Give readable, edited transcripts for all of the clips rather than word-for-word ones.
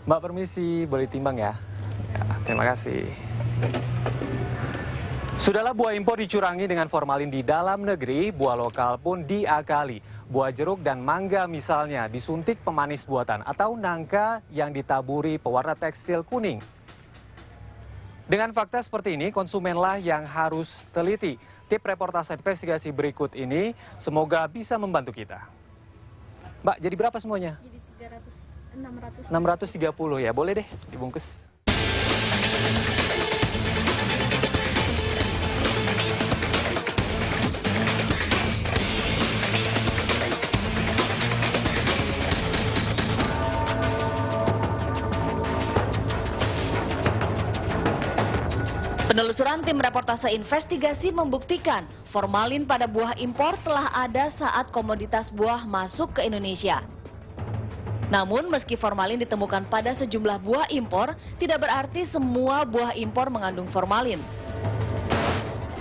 Mbak permisi, boleh timbang ya? Ya, terima kasih. Sudahlah buah impor dicurangi dengan formalin di dalam negeri, buah lokal pun diakali. Buah jeruk dan mangga misalnya disuntik pemanis buatan atau nangka yang ditaburi pewarna tekstil kuning. Dengan fakta seperti ini, konsumenlah yang harus teliti. Tip reportase investigasi berikut ini semoga bisa membantu kita. Mbak, jadi berapa semuanya? Jadi 630 ya, boleh deh dibungkus. Penelusuran tim reportase investigasi membuktikan formalin pada buah impor telah ada saat komoditas buah masuk ke Indonesia. Namun meski formalin ditemukan pada sejumlah buah impor, tidak berarti semua buah impor mengandung formalin.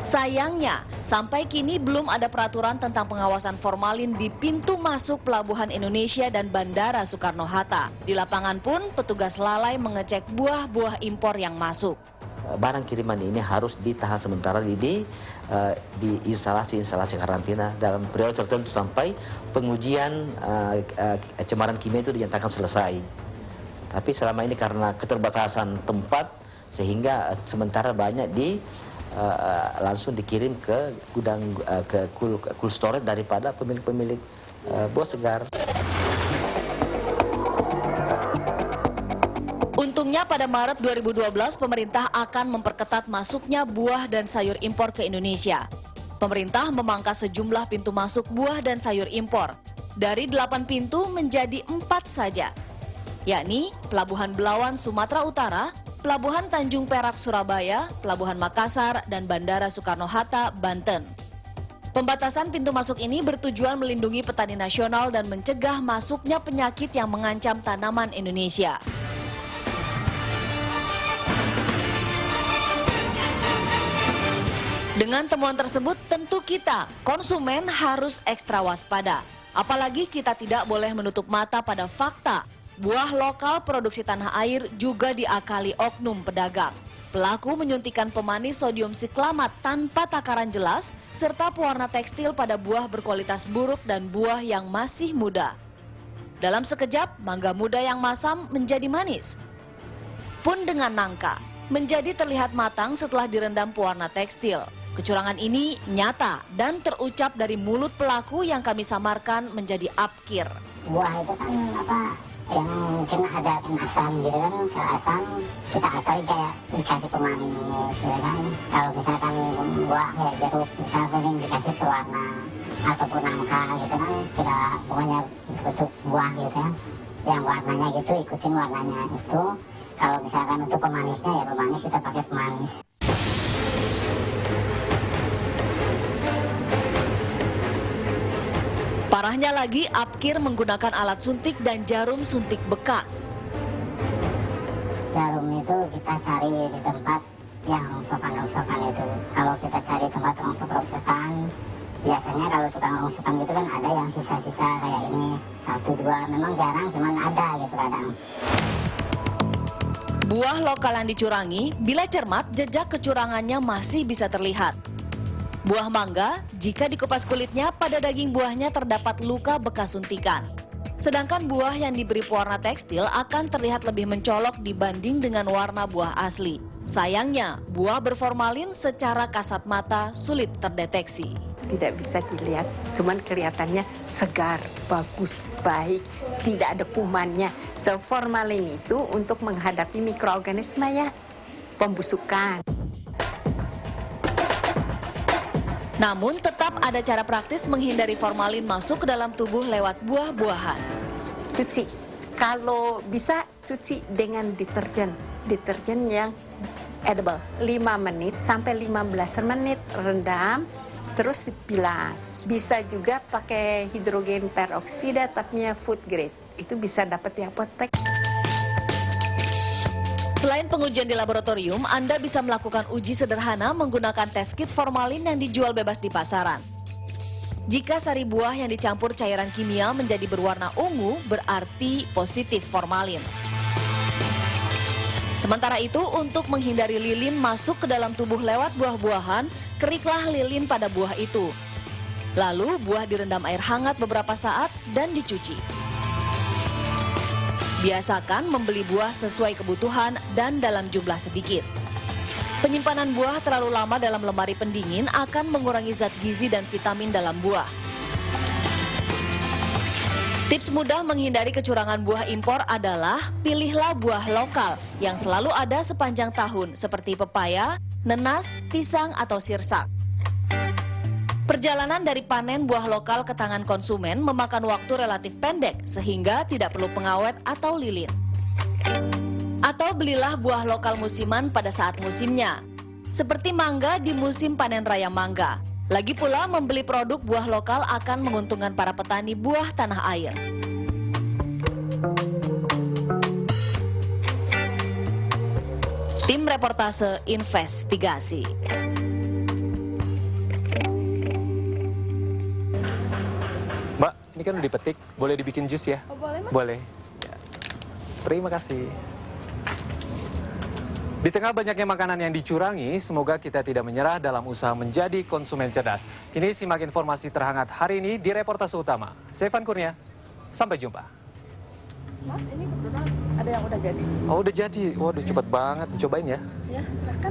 Sayangnya, sampai kini belum ada peraturan tentang pengawasan formalin di pintu masuk pelabuhan Indonesia dan Bandara Soekarno-Hatta. Di lapangan pun petugas lalai mengecek buah-buah impor yang masuk. Barang kiriman ini harus ditahan sementara di instalasi-instalasi karantina dalam periode tertentu sampai pengujian cemaran kimia itu dinyatakan selesai. Tapi selama ini karena keterbatasan tempat sehingga sementara banyak langsung dikirim ke gudang ke cool storage daripada pemilik-pemilik buah segar. Untungnya pada Maret 2012 pemerintah akan memperketat masuknya buah dan sayur impor ke Indonesia. Pemerintah memangkas sejumlah pintu masuk buah dan sayur impor. Dari 8 pintu menjadi 4 saja, yakni Pelabuhan Belawan Sumatera Utara, Pelabuhan Tanjung Perak Surabaya, Pelabuhan Makassar, dan Bandara Soekarno-Hatta, Banten. Pembatasan pintu masuk ini bertujuan melindungi petani nasional dan mencegah masuknya penyakit yang mengancam tanaman Indonesia. Dengan temuan tersebut, tentu kita, konsumen, harus ekstra waspada. Apalagi kita tidak boleh menutup mata pada fakta. Buah lokal produksi tanah air juga diakali oknum pedagang. Pelaku menyuntikkan pemanis sodium siklamat tanpa takaran jelas, serta pewarna tekstil pada buah berkualitas buruk dan buah yang masih muda. Dalam sekejap, mangga muda yang masam menjadi manis. Pun dengan nangka, menjadi terlihat matang setelah direndam pewarna tekstil. Kecurangan ini nyata dan terucap dari mulut pelaku yang kami samarkan menjadi apkir. buah itu kan yang mungkin ada asam gitu kan, ke asam kita akali kayak dikasih pemanis gitu kan. Kalau misalkan buah kayak jeruk misalnya kuning dikasih pewarna ataupun nangka gitu kan, segala pokoknya bentuk buah gitu kan, yang warnanya gitu ikutin warnanya itu. Kalau misalkan untuk pemanisnya ya pemanis, kita pakai pemanis. Parahnya lagi, apkir menggunakan alat suntik dan jarum suntik bekas. Jarum itu kita cari di tempat yang rongsokan-rongsokan itu. Kalau kita cari tempat rongsok-rongsokan, biasanya kalau tukang rongsokan gitu kan ada yang sisa-sisa kayak ini, 1-2, memang jarang, cuman ada gitu kadang. Buah lokal yang dicurangi, bila cermat, jejak kecurangannya masih bisa terlihat. Buah mangga, jika dikupas kulitnya, pada daging buahnya terdapat luka bekas suntikan. Sedangkan buah yang diberi pewarna tekstil akan terlihat lebih mencolok dibanding dengan warna buah asli. Sayangnya, buah berformalin secara kasat mata sulit terdeteksi. Tidak bisa dilihat, cuman kelihatannya segar, bagus, baik, tidak ada kumannya. So, formalin itu untuk menghadapi mikroorganisme ya, pembusukan. Namun tetap ada cara praktis menghindari formalin masuk ke dalam tubuh lewat buah-buahan. Cuci, kalau bisa cuci dengan deterjen yang edible, 5 menit sampai 15 menit rendam, terus dibilas. Bisa juga pakai hidrogen peroksida tapi food grade, itu bisa dapat di apotek. Selain pengujian di laboratorium, Anda bisa melakukan uji sederhana menggunakan tes kit formalin yang dijual bebas di pasaran. Jika sari buah yang dicampur cairan kimia menjadi berwarna ungu, berarti positif formalin. Sementara itu, untuk menghindari lilin masuk ke dalam tubuh lewat buah-buahan, keriklah lilin pada buah itu. Lalu, buah direndam air hangat beberapa saat dan dicuci. Biasakan membeli buah sesuai kebutuhan dan dalam jumlah sedikit. Penyimpanan buah terlalu lama dalam lemari pendingin akan mengurangi zat gizi dan vitamin dalam buah. Tips mudah menghindari kecurangan buah impor adalah pilihlah buah lokal yang selalu ada sepanjang tahun seperti pepaya, nenas, pisang, atau sirsak. Perjalanan dari panen buah lokal ke tangan konsumen memakan waktu relatif pendek sehingga tidak perlu pengawet atau lilin. Atau belilah buah lokal musiman pada saat musimnya, seperti mangga di musim panen raya mangga. Lagi pula, membeli produk buah lokal akan menguntungkan para petani buah tanah air. Tim Reportase Investigasi. Mbak, ini kan udah dipetik, boleh dibikin jus ya? Oh, boleh, Mas? Boleh. Ya. Terima kasih. Di tengah banyaknya makanan yang dicurangi, semoga kita tidak menyerah dalam usaha menjadi konsumen cerdas. Kini simak informasi terhangat hari ini di Reportase Utama. Saya Evan Kurnia, sampai jumpa. Mas, ini kebetulan ada yang udah jadi. Oh, udah jadi. Waduh, cepat banget. Cobain ya. Ya, silahkan.